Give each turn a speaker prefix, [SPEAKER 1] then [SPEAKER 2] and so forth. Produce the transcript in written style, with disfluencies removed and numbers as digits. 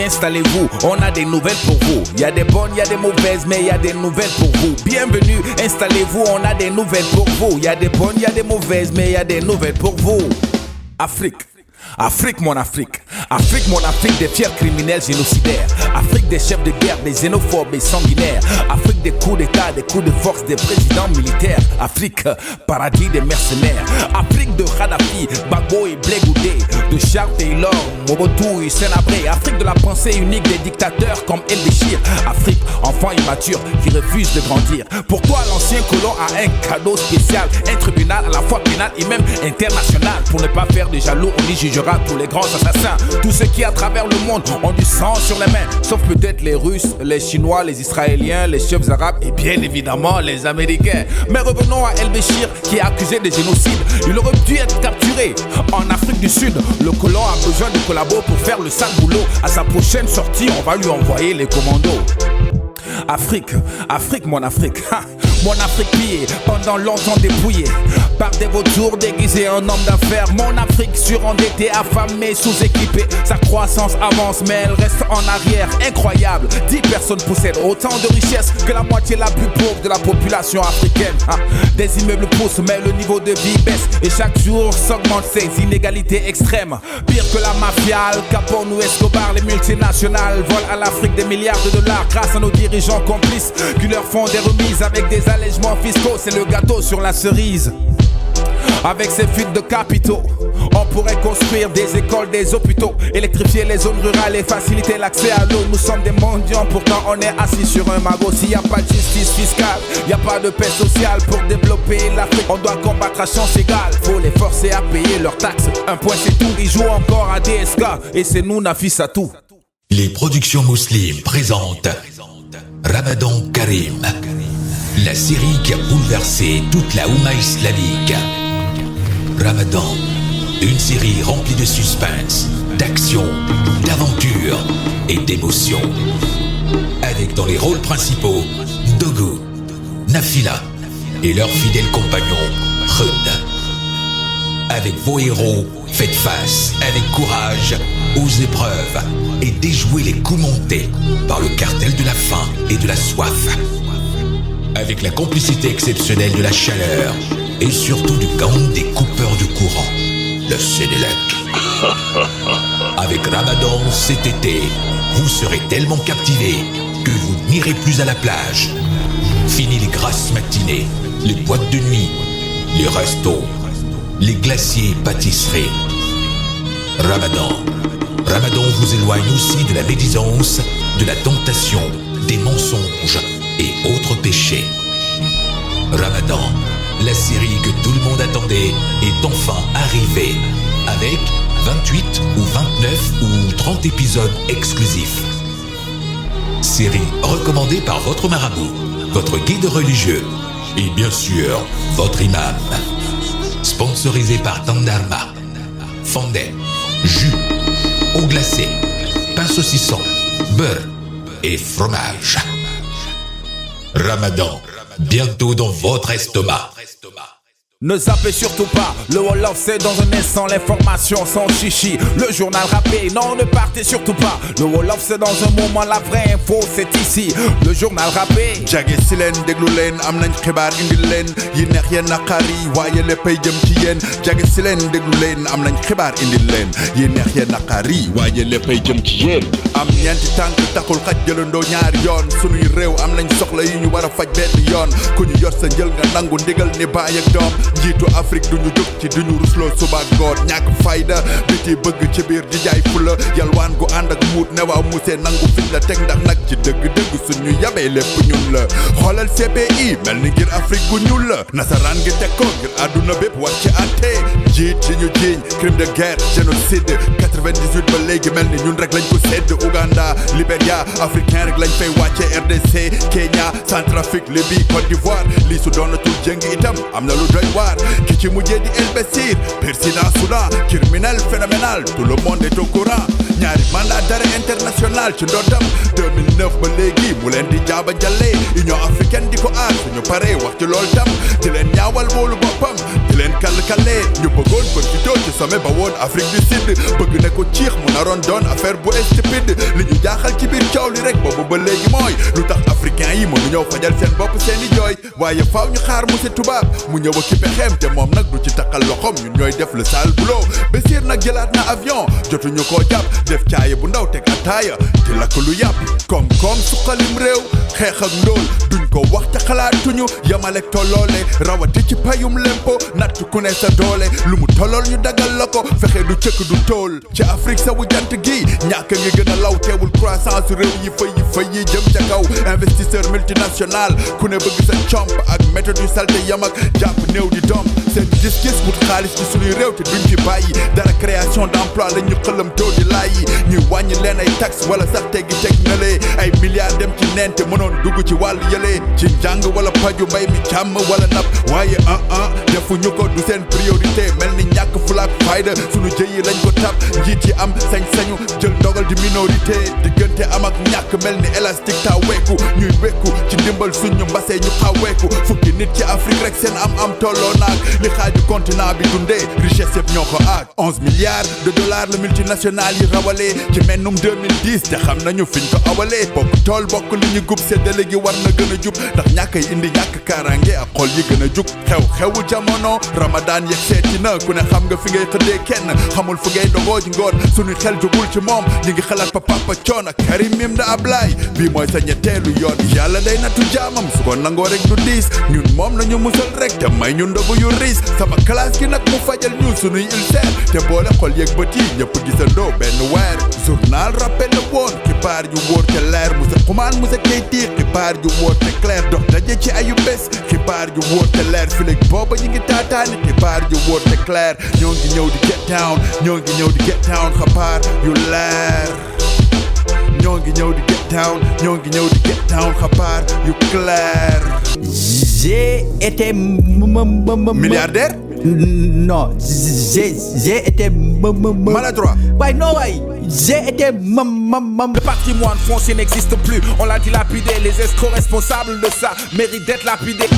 [SPEAKER 1] installez-vous, on a des nouvelles pour vous. Il y a des bonnes, il y a des mauvaises, mais il y a des nouvelles pour vous. Bienvenue, installez-vous, on a des nouvelles pour vous. Il y a des bonnes, il y a des mauvaises, mais il y a des nouvelles pour vous. Afrique. Afrique, mon Afrique. Afrique, mon Afrique des fiers criminels génocidaires. Afrique des chefs de guerre, des xénophobes et sanguinaires. Afrique des coups d'état, des coups de force des présidents militaires. Afrique, paradis des mercenaires. Afrique de Kadhafi, Gbagbo et Blé Goudé. De Charles Taylor, Mobutu et Sénabré. Afrique de la pensée unique des dictateurs comme El Béchir. Afrique, enfant immature qui refuse de grandir. Pour toi, l'ancien colon a un cadeau spécial. Un tribunal à la fois pénal et même international. Pour ne pas faire de jaloux, on y jugera tous les grands assassins. Tous ceux qui à travers le monde ont du sang sur les mains. Sauf peut-être les Russes, les Chinois, les Israéliens, les chefs arabes et bien évidemment les Américains. Mais revenons à El Béchir qui est accusé de génocide. Il aurait dû être capturé en Afrique du Sud. Le colon a besoin de collabos pour faire le sale boulot. À sa prochaine sortie, on va lui envoyer les commandos. Afrique, Afrique, mon Afrique. Mon Afrique pillée, pendant longtemps dépouillée par des vautours déguisés en homme d'affaires. Mon Afrique surendettée, affamée, sous-équipée. Sa croissance avance mais elle reste en arrière. Incroyable, 10 personnes possèdent autant de richesses que la moitié la plus pauvre de la population africaine. Des immeubles poussent mais le niveau de vie baisse. Et chaque jour s'augmentent ces inégalités extrêmes. Pire que la mafia, Al Capone ou Escobar. Les multinationales volent à l'Afrique des milliards de dollars grâce à nos dirigeants complices qui leur font des remises avec des allègements fiscaux, c'est le gâteau sur la cerise. Avec ces fuites de capitaux, on pourrait construire des écoles, des hôpitaux, électrifier les zones rurales et faciliter l'accès à l'eau. Nous sommes des mendiants, pourtant on est assis sur un magot. S'il n'y a pas de justice fiscale, il n'y a pas de paix sociale. Pour développer l'Afrique, on doit combattre à chance égale. Faut les forcer à payer leurs taxes, un point c'est tout. Ils jouent encore à DSK et c'est nous Nafissatou.
[SPEAKER 2] Les productions Muslim présentent Ramadan Karim, la série qui a bouleversé toute la Oumma islamique. Ramadan, une série remplie de suspense, d'action, d'aventure et d'émotion. Avec dans les rôles principaux, Dogu, Nafila et leur fidèle compagnon, Khud. Avec vos héros, faites face avec courage aux épreuves et déjouez les coups montés par le cartel de la faim et de la soif. Avec la complicité exceptionnelle de la chaleur et surtout du gang des coupeurs de courant, le Sénélec. Avec Ramadan cet été, vous serez tellement captivés que vous n'irez plus à la plage. Fini les grasses matinées, les boîtes de nuit, les restos, les glaciers et pâtisseries. Ramadan vous éloigne aussi de la médisance, de la tentation, des mensonges et autres péchés. Ramadan, la série que tout le monde attendait, est enfin arrivée avec 28 ou 29 ou 30 épisodes exclusifs. Série recommandée par votre marabout, votre guide religieux et bien sûr votre imam. Sponsorisé par Tandarma, Fondé, jus, eau glacée, pain saucisson, beurre et fromage. Ramadan, bientôt dans votre estomac.
[SPEAKER 1] Ne zappez surtout pas, le Wolof c'est dans un instant, l'information sans chichi. Le journal rappé, non ne partez surtout pas. Le Wolof c'est dans un moment, la vraie info c'est ici. Le journal rappé.
[SPEAKER 3] Jage si leen déglu leen am nañ xibaar indil leen yi neex yéen naqari waaye léppay jëm ci yéen. Jage si leen déglu leen am nañ xibaar indil leen yi neex yéen naqari waaye léppay jëm ci yéen. Am ñeenti tànk taxul xaj jëlandoo ñaari yoon. Sunuy réew am nañ soxla yi ñu war a faj benn yoon. Ku ñu yor sa njël nga nangu ndigal ni baay ak doom. Njiitu Afrique duñu jóg ci duñu rusloo suba ngoon ñàkk fayda biti bëgg ci biir di jaay fula yalwaan gu ànd ak muut ne waaw musee nangu fit la teg ndax nag ci dëgg-dëgg suñu yabee lépp ñun la xoolal CPI mel ni ngir Afrique gu ñuul la nasaraan gi teg ko ngir àdduna bépp war ci àtte njiit ci ñu jiiñ crime de guerre génocide 98 ba léegi mel ni ñun rek lañ ko sédd Ouganda Libéria africain rek lañ fay wàcce RDC Kenya Centrafrique Libye Côte d'Ivoire lii su doonatul jëng itam am na lu doy waar ki ci mujjee di El Béchir président Soudan criminel phénoménal tout le monde est au courant ñaari mandat d'arrêt international ci ndoddam 2009 ba léegi mu leen di jaaba jàllee Union africaine di ko aar suñu paree wax ci lool tam di leen ñaawal moolu boppam di leen kàll-kàlle ñu bëggoon profité ci sommet ba woon Afrique du Sud bëgg ne ko ciix mu naroon doon affaire bu stupide li ñu jaaxal ci biir coow li rek boobu ba léegi mooy lu tax africain yi mënu ñëw fajal seen bopp seeni jooy waaye faaw ñu xaar monsieur tubaab mu ñëw ak ci pexeem te moom nag du ci takkal loxom ñun ñooy def le sale boulot Bésir nag jëlaat na avion jotuñu koo jàpp def caaye bu ndaw teg ataaya di lakk lu yàpp koom-koom suqalim réew xeex ak ndóol duñ ko wax te xalaatuñu yamale tolloole rawati ci payum lempo natt ku ne sa doole lu mu tollool ñu dagal la ko fexe du cëkk du tool ci Afrique sawu jant gi ñàkk ngi gën a law teewul croissance réew yi fay yi jëm ca kaw investisseur multinational ku ne bëgg sa comp ak méthode yu salte yam ak jàpp néew di doom seen gis-gis wut xaalis ci suñuy réew te duñ fi bàyyi dara création d'emploi la ñu xëlam too di laay yi ñuy wàññi leen ay taxe wala sax teggi teg na lee ay milliards dem ci neen te mënoon dugg ci wàll yëlee ci njàng wala paju mbay mi càmm wala napp waaye defuñu ko du seen priorité mel ni ñàkk fulaak fayda suñu jëyi lañ ko tab njiit yi am sañ-sañu jël ndogal di minorité diggante am ak ñàkk mel ni élastique ta weeku ñuy wekku ci ndimbal suñu mbasee ñu xaweeku fukki nit ci Afrique rek seen am tolloo naag li xaaju continent bi dundee richesse yëpp ñoo ko aag 11 milliards de dollars la multinationales yi rawalee ci mennum 2010 te xam nañu fiñ ko awalee bokk tool bokk li ñu gub séddale gi war na gën a jub ndax ñàkkay indi ñàkk kaaraange ak xol yi gën a jug xew-xewu jamono Ramadan yegg seeti na ku ne xam nga fi ngay xëddee kenn xamul fu ngay dogoo ji ngoon suñuy xel jugul ci moom ñi ngi xalaat Papa Coon ak Karim Mim da Ablaye bii mooy sa ñetteelu yoon yàlla day nattu jaamam su ko nangoo rek du diis ñun moom nañu musal rek te may ñu ndogu yu riis sama classe gi nag mu fajal ñu suñuy ulcère te boole xol yeeg bët yi ñëpp gisandoo benn weer journal rappel la woon xibaar yu wóor te leer musa xumaan musa keyti xibaar yu wóor te clair dox daje ci ayu bés xibaar yu wóor te leer filig booba ñu ngi taataani xibaar yu wóor te clair ñoo ngi ñëw di get down ñoo ngi ñëw di get down xabaar yu leer ñoo ngi ñëw di get down ñoo ngi ñëw di get down xabaar yu clair.
[SPEAKER 1] J'ai été
[SPEAKER 3] milliardaire?
[SPEAKER 1] Non, j'ai été
[SPEAKER 3] maladroit.
[SPEAKER 1] Ouais, non, ouais. J'ai été Le patrimoine foncier n'existe plus. On l'a dilapidé. Les escrocs responsables de ça méritent d'être lapidés.